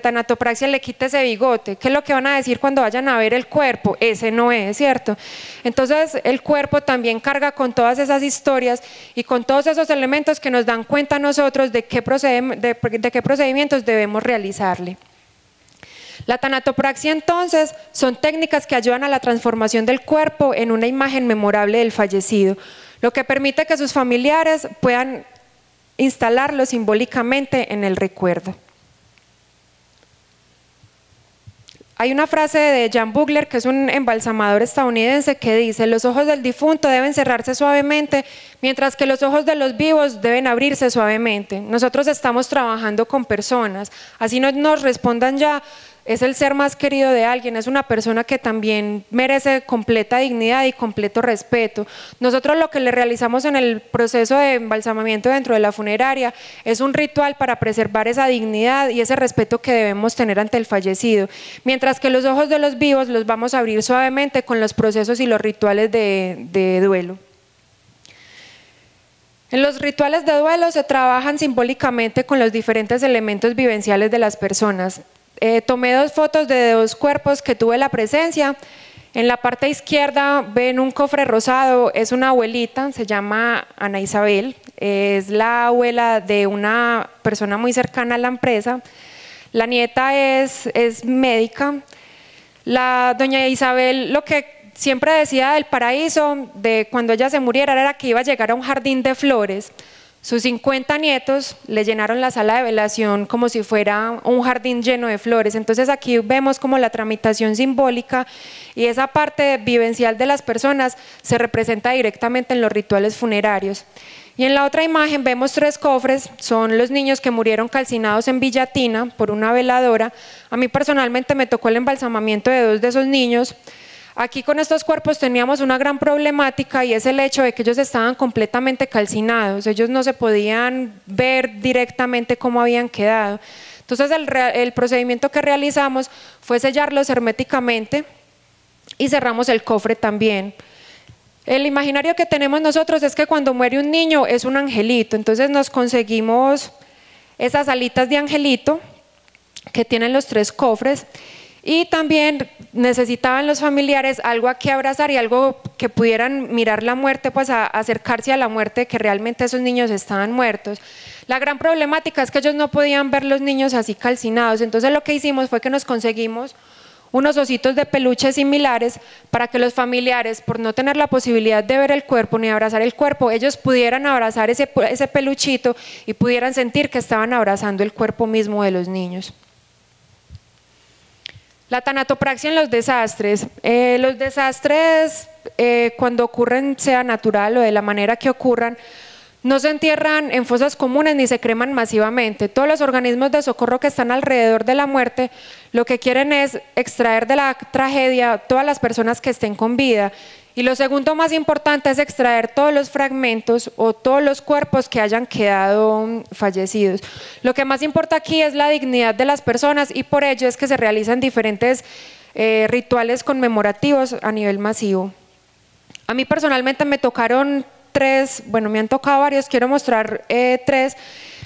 S1: tanatopraxia le quite ese bigote. ¿Qué es lo que van a decir cuando vayan a ver el cuerpo? Ese no es, ¿cierto? Entonces el cuerpo también carga con todas esas historias y con todos esos elementos que nos dan cuenta a nosotros de qué procedimientos debemos realizarle. La tanatopraxia entonces son técnicas que ayudan a la transformación del cuerpo en una imagen memorable del fallecido, lo que permite que sus familiares puedan instalarlo simbólicamente en el recuerdo. Hay una frase de Jan Bugler, que es un embalsamador estadounidense, que dice: los ojos del difunto deben cerrarse suavemente, mientras que los ojos de los vivos deben abrirse suavemente. Nosotros estamos trabajando con personas, así no nos respondan ya, es el ser más querido de alguien, es una persona que también merece completa dignidad y completo respeto. Nosotros lo que le realizamos en el proceso de embalsamamiento dentro de la funeraria es un ritual para preservar esa dignidad y ese respeto que debemos tener ante el fallecido, mientras que los ojos de los vivos los vamos a abrir suavemente con los procesos y los rituales de duelo. En los rituales de duelo se trabajan simbólicamente con los diferentes elementos vivenciales de las personas. Tomé dos fotos de dos cuerpos que tuve la presencia. En la parte izquierda ven un cofre rosado, es una abuelita, se llama Ana Isabel, es la abuela de una persona muy cercana a la empresa. La nieta es médica. La doña Isabel lo que siempre decía del paraíso, de cuando ella se muriera, era que iba a llegar a un jardín de flores. Sus 50 nietos le llenaron la sala de velación como si fuera un jardín lleno de flores. Entonces aquí vemos como la tramitación simbólica y esa parte vivencial de las personas se representa directamente en los rituales funerarios. Y en la otra imagen vemos tres cofres, son los niños que murieron calcinados en Villatina por una veladora. A mí personalmente me tocó el embalsamamiento de dos de esos niños. Aquí con estos cuerpos teníamos una gran problemática y es el hecho de que ellos estaban completamente calcinados, ellos no se podían ver directamente cómo habían quedado. Entonces el procedimiento que realizamos fue sellarlos herméticamente y cerramos el cofre también. El imaginario que tenemos nosotros es que cuando muere un niño es un angelito, entonces nos conseguimos esas alitas de angelito que tienen los tres cofres. Y también necesitaban los familiares algo a que abrazar y algo que pudieran mirar la muerte, pues a acercarse a la muerte, que realmente esos niños estaban muertos. La gran problemática es que ellos no podían ver los niños así calcinados, entonces lo que hicimos fue que nos conseguimos unos ositos de peluche similares para que los familiares, por no tener la posibilidad de ver el cuerpo ni abrazar el cuerpo, ellos pudieran abrazar ese peluchito y pudieran sentir que estaban abrazando el cuerpo mismo de los niños. La tanatopraxia en los desastres. Los desastres, cuando ocurren, sea natural o de la manera que ocurran, no se entierran en fosas comunes ni se creman masivamente. Todos los organismos de socorro que están alrededor de la muerte lo que quieren es extraer de la tragedia todas las personas que estén con vida. Y lo segundo más importante es extraer todos los fragmentos o todos los cuerpos que hayan quedado fallecidos. Lo que más importa aquí es la dignidad de las personas y por ello es que se realizan diferentes rituales conmemorativos a nivel masivo. A mí personalmente me tocaron tres, bueno, me han tocado varios, quiero mostrar tres.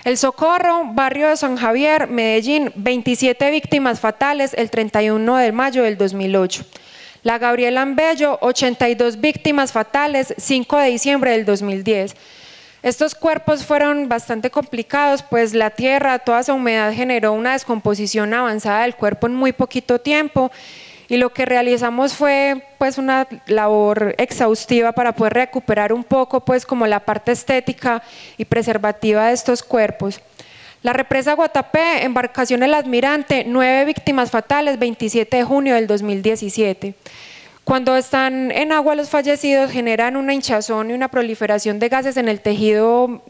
S1: El Socorro, barrio de San Javier, Medellín, 27 víctimas fatales el 31 de mayo del 2008. La Gabriela Ambello, 82 víctimas fatales, 5 de diciembre del 2010. Estos cuerpos fueron bastante complicados, pues la tierra, toda esa humedad generó una descomposición avanzada del cuerpo en muy poquito tiempo y lo que realizamos fue pues una labor exhaustiva para poder recuperar un poco pues como la parte estética y preservativa de estos cuerpos. La represa Guatapé, embarcación El Admirante, 9 víctimas fatales, 27 de junio del 2017. Cuando están en agua los fallecidos generan una hinchazón y una proliferación de gases en el tejido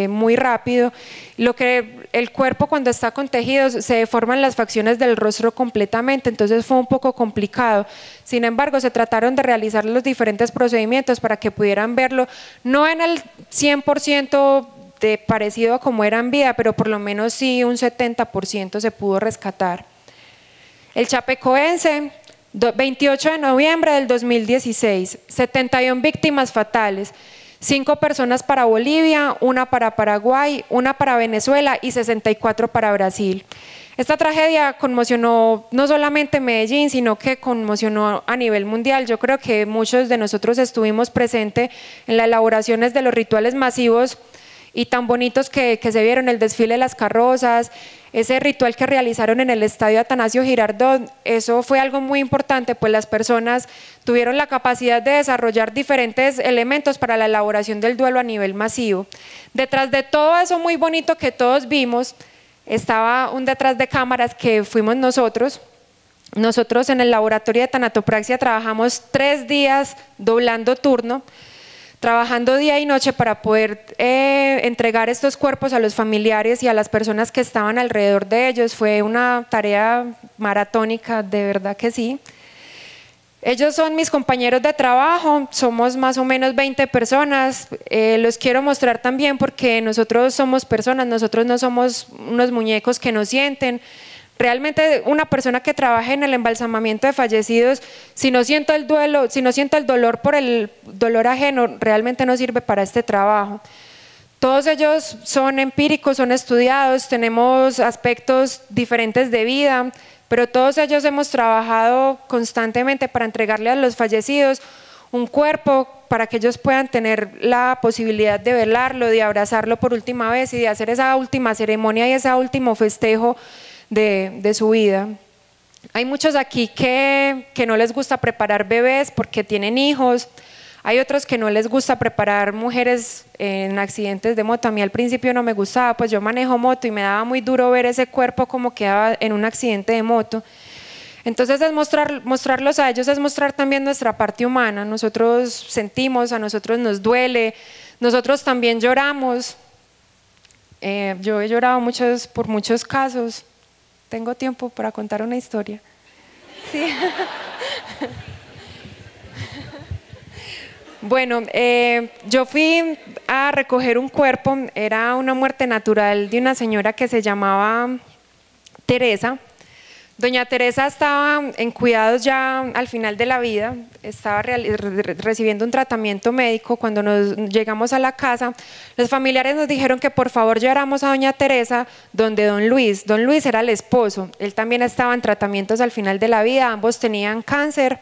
S1: muy rápido. El cuerpo cuando está con tejidos se deforman las facciones del rostro completamente, entonces fue un poco complicado. Sin embargo, se trataron de realizar los diferentes procedimientos para que pudieran verlo, no en el 100% de parecido a como era en vida, pero por lo menos sí un 70% se pudo rescatar. El Chapecoense, 28 de noviembre del 2016, 71 víctimas fatales, 5 personas para Bolivia, 1 para Paraguay, 1 para Venezuela y 64 para Brasil. Esta tragedia conmocionó no solamente Medellín, sino que conmocionó a nivel mundial. Yo creo que muchos de nosotros estuvimos presentes en las elaboraciones de los rituales masivos y tan bonitos que se vieron, el desfile de las carrozas, ese ritual que realizaron en el estadio Atanasio Girardot. Eso fue algo muy importante, pues las personas tuvieron la capacidad de desarrollar diferentes elementos para la elaboración del duelo a nivel masivo. Detrás de todo eso muy bonito que todos vimos, estaba un detrás de cámaras que fuimos nosotros. Nosotros en el laboratorio de tanatopraxia trabajamos 3 días doblando turno, trabajando día y noche para poder entregar estos cuerpos a los familiares y a las personas que estaban alrededor de ellos. Fue una tarea maratónica, de verdad que sí. Ellos son mis compañeros de trabajo, somos más o menos 20 personas. Los quiero mostrar también porque nosotros somos personas, nosotros no somos unos muñecos que nos sienten. Realmente una persona que trabaje en el embalsamamiento de fallecidos, si no siento el duelo, si no siento el dolor por el dolor ajeno, realmente no sirve para este trabajo. Todos ellos son empíricos, son estudiados, tenemos aspectos diferentes de vida, pero todos ellos hemos trabajado constantemente para entregarle a los fallecidos un cuerpo para que ellos puedan tener la posibilidad de velarlo, de abrazarlo por última vez y de hacer esa última ceremonia y ese último festejo de su vida. Hay muchos aquí que no les gusta preparar bebés porque tienen hijos, hay otros que no les gusta preparar mujeres en accidentes de moto. A mí al principio no me gustaba, pues yo manejo moto y me daba muy duro ver ese cuerpo como quedaba en un accidente de moto. Entonces es mostrarlos a ellos, es mostrar también nuestra parte humana. Nosotros sentimos, a nosotros nos duele, nosotros también lloramos. Yo he llorado por muchos casos. ¿Tengo tiempo para contar una historia? Sí. Bueno, yo fui a recoger un cuerpo, era una muerte natural de una señora que se llamaba Teresa. Doña Teresa estaba en cuidados ya al final de la vida, estaba recibiendo un tratamiento médico. Cuando llegamos a la casa, los familiares nos dijeron que por favor lleváramos a doña Teresa donde don Luis. Don Luis era el esposo, él también estaba en tratamientos al final de la vida, ambos tenían cáncer.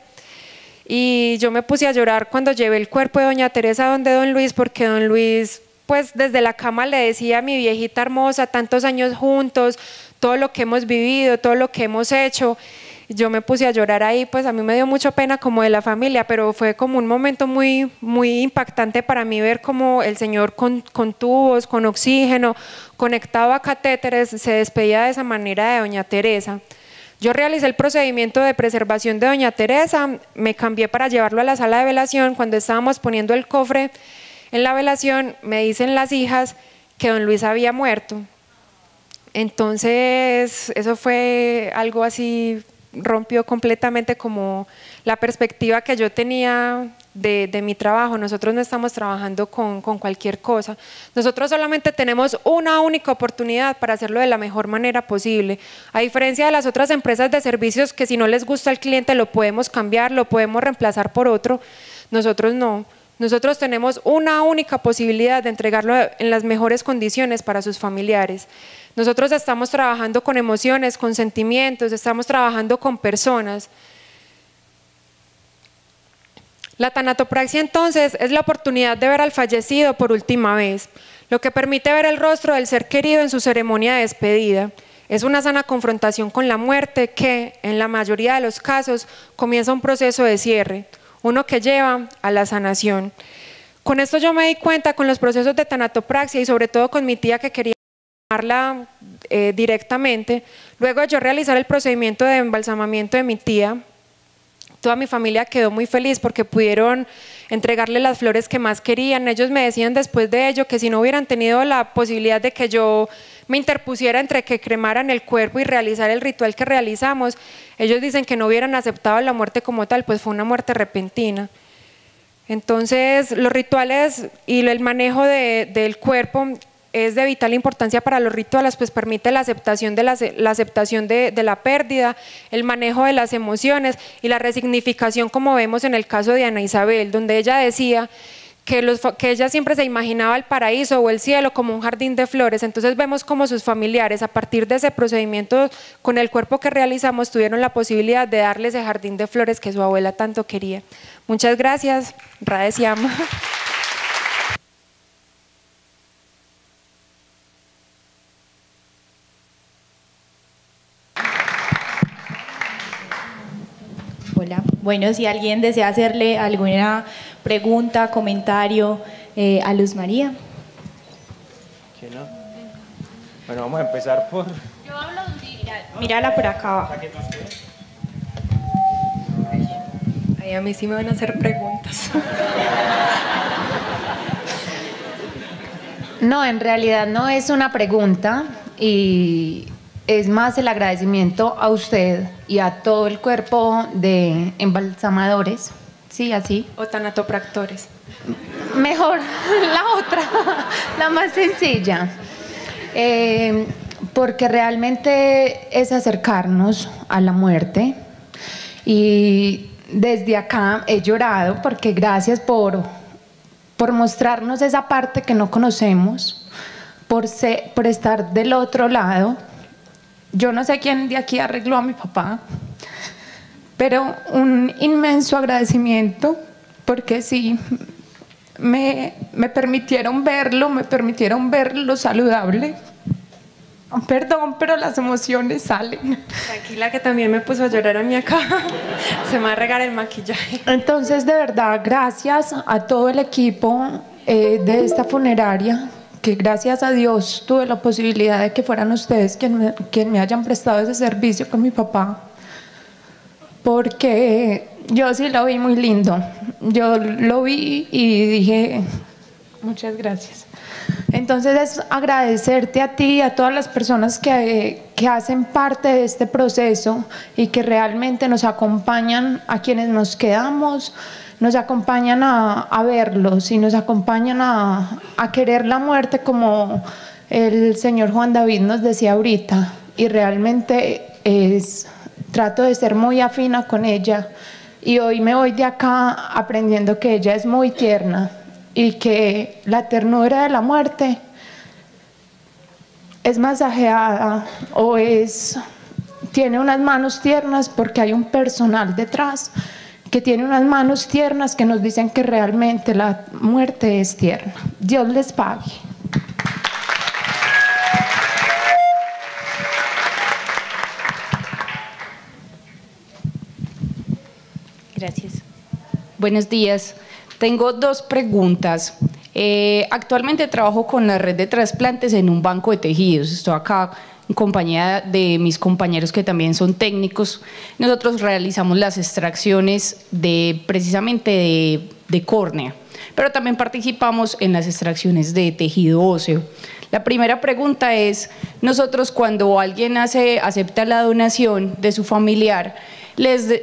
S1: Y yo me puse a llorar cuando llevé el cuerpo de doña Teresa donde don Luis, porque don Luis pues desde la cama le decía: mi viejita hermosa, tantos años juntos, todo lo que hemos vivido, todo lo que hemos hecho. Yo me puse a llorar ahí, pues a mí me dio mucha pena como de la familia, pero fue como un momento muy, muy impactante para mí ver cómo el señor con tubos, con oxígeno, conectado a catéteres, se despedía de esa manera de doña Teresa. Yo realicé el procedimiento de preservación de doña Teresa, me cambié para llevarlo a la sala de velación. Cuando estábamos poniendo el cofre en la velación, me dicen las hijas que don Luis había muerto. Entonces eso fue algo así, rompió completamente como la perspectiva que yo tenía de mi trabajo. Nosotros no estamos trabajando con cualquier cosa, nosotros solamente tenemos una única oportunidad para hacerlo de la mejor manera posible, a diferencia de las otras empresas de servicios que si no les gusta al cliente lo podemos cambiar, lo podemos reemplazar por otro. Nosotros no. Nosotros tenemos una única posibilidad de entregarlo en las mejores condiciones para sus familiares. Nosotros estamos trabajando con emociones, con sentimientos, estamos trabajando con personas. La tanatopraxia entonces es la oportunidad de ver al fallecido por última vez, lo que permite ver el rostro del ser querido en su ceremonia de despedida. Es una sana confrontación con la muerte que, en la mayoría de los casos, comienza un proceso de cierre, uno que lleva a la sanación. Con esto yo me di cuenta con los procesos de tanatopraxia y sobre todo con mi tía que quería embalsamarla directamente. Luego de yo realizar el procedimiento de embalsamamiento de mi tía, toda mi familia quedó muy feliz porque pudieron entregarle las flores que más querían. Ellos me decían después de ello que si no hubieran tenido la posibilidad de que yo me interpusiera entre que cremaran el cuerpo y realizar el ritual que realizamos, ellos dicen que no hubieran aceptado la muerte como tal, pues fue una muerte repentina. Entonces, los rituales y el manejo del cuerpo es de vital importancia para los rituales, pues permite la aceptación de la pérdida, el manejo de las emociones y la resignificación, como vemos en el caso de Ana Isabel, donde ella decía que ella siempre se imaginaba el paraíso o el cielo como un jardín de flores. Entonces vemos como sus familiares, a partir de ese procedimiento con el cuerpo que realizamos, tuvieron la posibilidad de darle ese jardín de flores que su abuela tanto quería. Muchas gracias, Radhe Syama.
S2: Hola, bueno, si alguien desea hacerle alguna pregunta, comentario a Luz María.
S3: ¿Qué no? Bueno, vamos a empezar por...
S2: Yo hablo mírala por acá abajo.
S1: Ay, a mí sí me van a hacer preguntas.
S4: No, en realidad no es una pregunta y es más el agradecimiento a usted y a todo el cuerpo de embalsamadores, sí, así.
S1: O tanatopractores.
S4: Mejor la otra, la más sencilla, porque realmente es acercarnos a la muerte y desde acá he llorado porque gracias por mostrarnos esa parte que no conocemos, por estar del otro lado. Yo no sé quién de aquí arregló a mi papá, pero un inmenso agradecimiento porque sí, me permitieron verlo, me permitieron verlo saludable. Perdón, pero las emociones salen.
S1: Tranquila que también me puso a llorar a mí acá. Se me va a regar el maquillaje.
S4: Entonces, de verdad, gracias a todo el equipo de esta funeraria, que gracias a Dios tuve la posibilidad de que fueran ustedes quien me hayan prestado ese servicio con mi papá, porque yo sí lo vi muy lindo. Yo lo vi y dije, muchas gracias. Entonces es agradecerte a ti y a todas las personas que hacen parte de este proceso y que realmente nos acompañan a quienes nos quedamos, nos acompañan a verlos y nos acompañan a querer la muerte como el señor Juan David nos decía ahorita, y realmente trato de ser muy afina con ella y hoy me voy de acá aprendiendo que ella es muy tierna y que la ternura de la muerte es masajeada o tiene unas manos tiernas porque hay un personal detrás que tiene unas manos tiernas que nos dicen que realmente la muerte es tierna. Dios les pague.
S5: Gracias. Buenos días. Tengo dos preguntas. Actualmente trabajo con la red de trasplantes en un banco de tejidos. Estoy acá en compañía de mis compañeros que también son técnicos. Nosotros realizamos las extracciones precisamente de córnea, pero también participamos en las extracciones de tejido óseo. La primera pregunta es, nosotros cuando alguien acepta la donación de su familiar,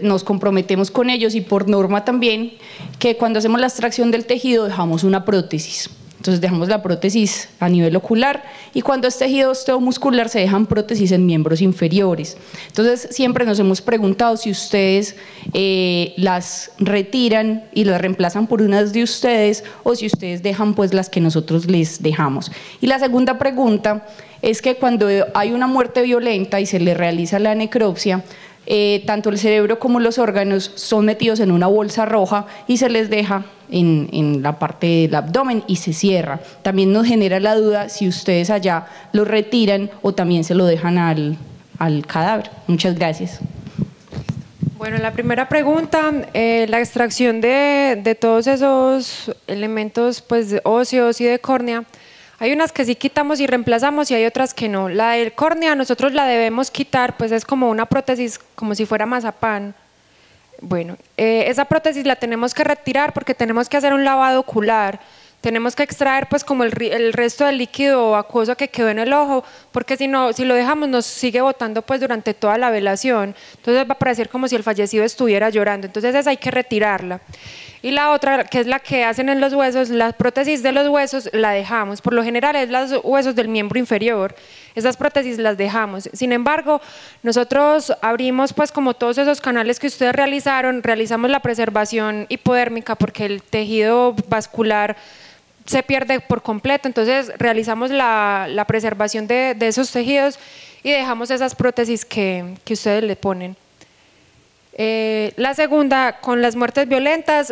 S5: nos comprometemos con ellos y por norma también que cuando hacemos la extracción del tejido dejamos una prótesis. Entonces dejamos la prótesis a nivel ocular y cuando es tejido osteomuscular se dejan prótesis en miembros inferiores. Entonces siempre nos hemos preguntado si ustedes las retiran y las reemplazan por unas de ustedes o si ustedes dejan pues las que nosotros les dejamos. Y la segunda pregunta es que cuando hay una muerte violenta y se le realiza la necropsia, tanto el cerebro como los órganos son metidos en una bolsa roja y se les deja en la parte del abdomen y se cierra. También nos genera la duda si ustedes allá lo retiran o también se lo dejan al cadáver. Muchas gracias.
S1: Bueno, la primera pregunta, la extracción de todos esos elementos pues, óseos y de córnea, hay unas que sí quitamos y reemplazamos y hay otras que no. La de córnea nosotros la debemos quitar, pues es como una prótesis, como si fuera mazapán. Bueno, esa prótesis la tenemos que retirar porque tenemos que hacer un lavado ocular. Tenemos que extraer pues como el resto del líquido acuoso que quedó en el ojo, porque si no, si lo dejamos nos sigue botando pues durante toda la velación, entonces va a parecer como si el fallecido estuviera llorando, entonces esa hay que retirarla. Y la otra, que es la que hacen en los huesos, la prótesis de los huesos la dejamos, por lo general es los huesos del miembro inferior, esas prótesis las dejamos. Sin embargo, nosotros abrimos pues como todos esos canales que ustedes realizamos la preservación hipodérmica porque el tejido vascular se pierde por completo, entonces realizamos la preservación de esos tejidos y dejamos esas prótesis que ustedes le ponen. La segunda, con las muertes violentas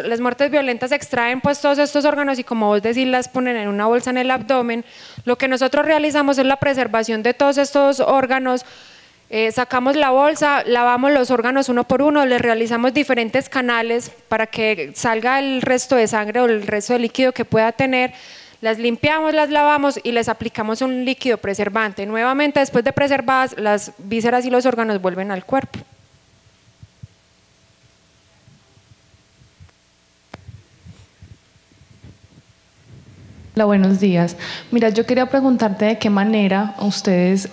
S1: extraen pues todos estos órganos y como vos decís las ponen en una bolsa en el abdomen. Lo que nosotros realizamos es la preservación de todos estos órganos. Sacamos la bolsa, lavamos los órganos uno por uno, les realizamos diferentes canales para que salga el resto de sangre o el resto de líquido que pueda tener, las limpiamos, las lavamos y les aplicamos un líquido preservante. Nuevamente, después de preservadas, las vísceras y los órganos vuelven al cuerpo.
S4: Hola, buenos días. Mira, yo quería preguntarte de qué manera ustedes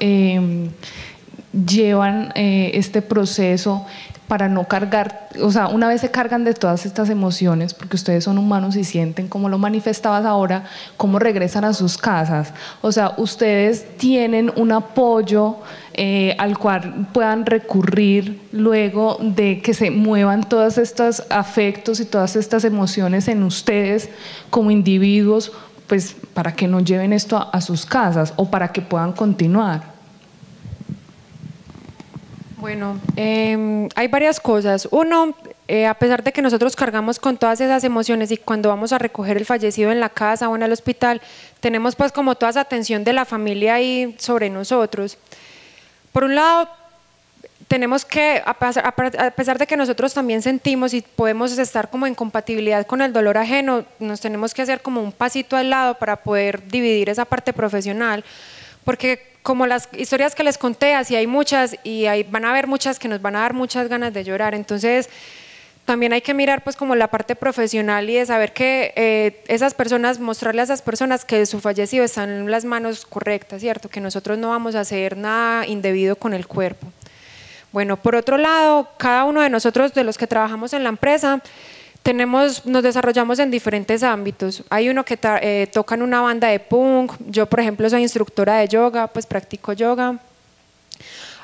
S4: llevan este proceso para no cargar, o sea, una vez se cargan de todas estas emociones, porque ustedes son humanos y sienten, como lo manifestabas ahora, cómo regresan a sus casas. O sea, ustedes tienen un apoyo al cual puedan recurrir luego de que se muevan todos estos afectos y todas estas emociones en ustedes como individuos, pues para que no lleven esto a sus casas o para que puedan continuar.
S1: Bueno, hay varias cosas. Uno, a pesar de que nosotros cargamos con todas esas emociones y cuando vamos a recoger el fallecido en la casa o en el hospital, tenemos pues como toda esa atención de la familia ahí sobre nosotros. Por un lado, tenemos que, a pesar de que nosotros también sentimos y podemos estar como en compatibilidad con el dolor ajeno, nos tenemos que hacer como un pasito al lado para poder dividir esa parte profesional, porque como las historias que les conté, así hay muchas y van a haber muchas que nos van a dar muchas ganas de llorar, entonces también hay que mirar pues como la parte profesional y de saber que esas personas, mostrarle a esas personas que su fallecido está en las manos correctas, ¿cierto? Que nosotros no vamos a hacer nada indebido con el cuerpo. Bueno, por otro lado, cada uno de nosotros, de los que trabajamos en la empresa, nos desarrollamos en diferentes ámbitos. Hay uno que toca en una banda de punk, yo por ejemplo soy instructora de yoga, pues practico yoga.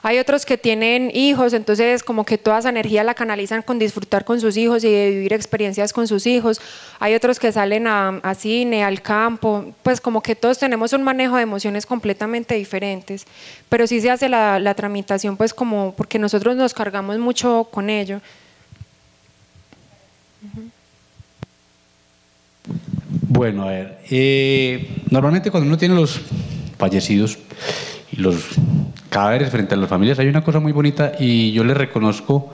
S1: Hay otros que tienen hijos, entonces como que toda esa energía la canalizan con disfrutar con sus hijos y de vivir experiencias con sus hijos. Hay otros que salen a cine, al campo, pues como que todos tenemos un manejo de emociones completamente diferentes, pero sí se hace la tramitación pues como porque nosotros nos cargamos mucho con ello.
S6: Bueno, a ver, normalmente cuando uno tiene los fallecidos y los cadáveres frente a las familias hay una cosa muy bonita y yo les reconozco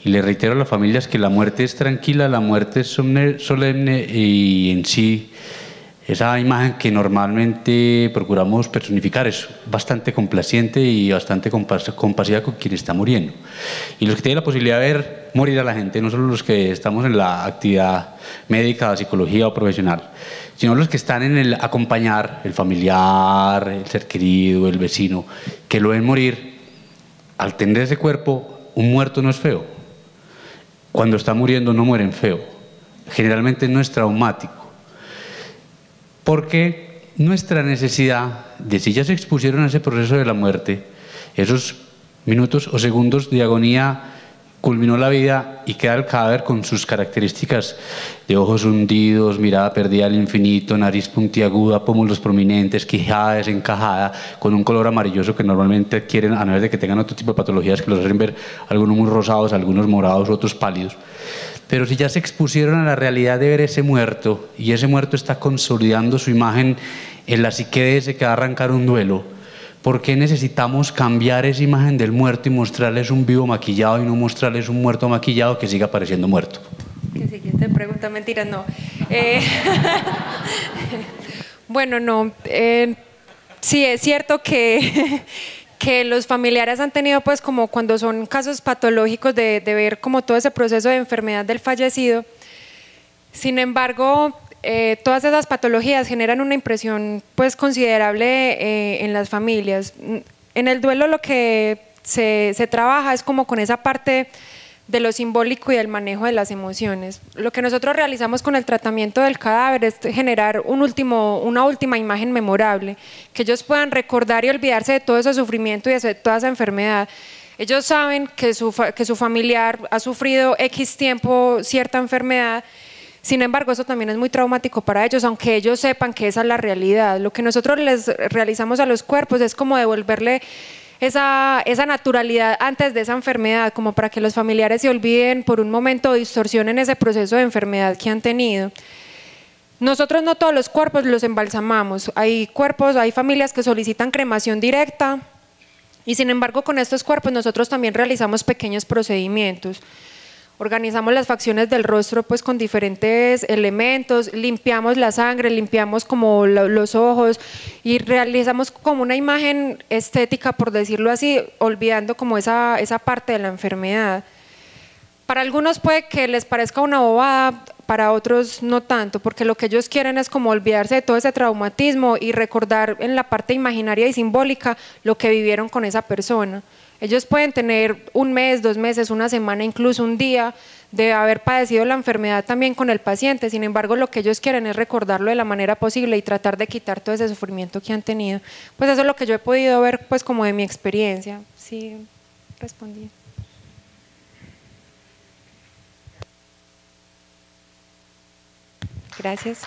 S6: y les reitero a las familias que la muerte es tranquila, la muerte es solemne y en sí esa imagen que normalmente procuramos personificar es bastante complaciente y bastante compasiva con quien está muriendo. Y los que tienen la posibilidad de ver morir a la gente, no solo los que estamos en la actividad médica, psicología o profesional, sino los que están en el acompañar, el familiar, el ser querido, el vecino, que lo ven morir, al tener ese cuerpo, un muerto no es feo. Cuando está muriendo no mueren feo. Generalmente no es traumático. Porque nuestra necesidad de si ya se expusieron a ese proceso de la muerte, esos minutos o segundos de agonía culminó la vida y queda el cadáver con sus características de ojos hundidos, mirada perdida al infinito, nariz puntiaguda, pómulos prominentes, quijada desencajada, con un color amarilloso que normalmente adquieren, a no ser de que tengan otro tipo de patologías que los hacen ver algunos muy rosados, algunos morados, otros pálidos. Pero si ya se expusieron a la realidad de ver ese muerto y ese muerto está consolidando su imagen en la psique de ese que va a arrancar un duelo, ¿por qué necesitamos cambiar esa imagen del muerto y mostrarles un vivo maquillado y no mostrarles un muerto maquillado que siga pareciendo muerto?
S1: ¿Qué siguiente pregunta? Mentiras, no. Bueno, no. Sí, es cierto que, que los familiares han tenido, pues, como cuando son casos patológicos de ver como todo ese proceso de enfermedad del fallecido. Sin embargo, todas esas patologías generan una impresión pues considerable en las familias. En el duelo lo que se trabaja es como con esa parte de lo simbólico y del manejo de las emociones. Lo que nosotros realizamos con el tratamiento del cadáver es generar una última imagen memorable, que ellos puedan recordar y olvidarse de todo ese sufrimiento y de toda esa enfermedad. Ellos saben que su familiar ha sufrido X tiempo cierta enfermedad. Sin embargo, eso también es muy traumático para ellos, aunque ellos sepan que esa es la realidad. Lo que nosotros les realizamos a los cuerpos es como devolverle esa naturalidad antes de esa enfermedad, como para que los familiares se olviden por un momento o distorsionen ese proceso de enfermedad que han tenido. Nosotros no todos los cuerpos los embalsamamos. Hay familias que solicitan cremación directa y sin embargo con estos cuerpos nosotros también realizamos pequeños procedimientos. Organizamos las facciones del rostro pues con diferentes elementos, limpiamos la sangre, limpiamos como los ojos y realizamos como una imagen estética, por decirlo así, olvidando como esa parte de la enfermedad. Para algunos puede que les parezca una bobada, para otros no tanto, porque lo que ellos quieren es como olvidarse de todo ese traumatismo y recordar en la parte imaginaria y simbólica lo que vivieron con esa persona. Ellos pueden tener un mes, 2 meses, una semana, incluso un día de haber padecido la enfermedad también con el paciente. Sin embargo, lo que ellos quieren es recordarlo de la manera posible y tratar de quitar todo ese sufrimiento que han tenido. Pues eso es lo que yo he podido ver pues como de mi experiencia. Sí, respondí. Gracias.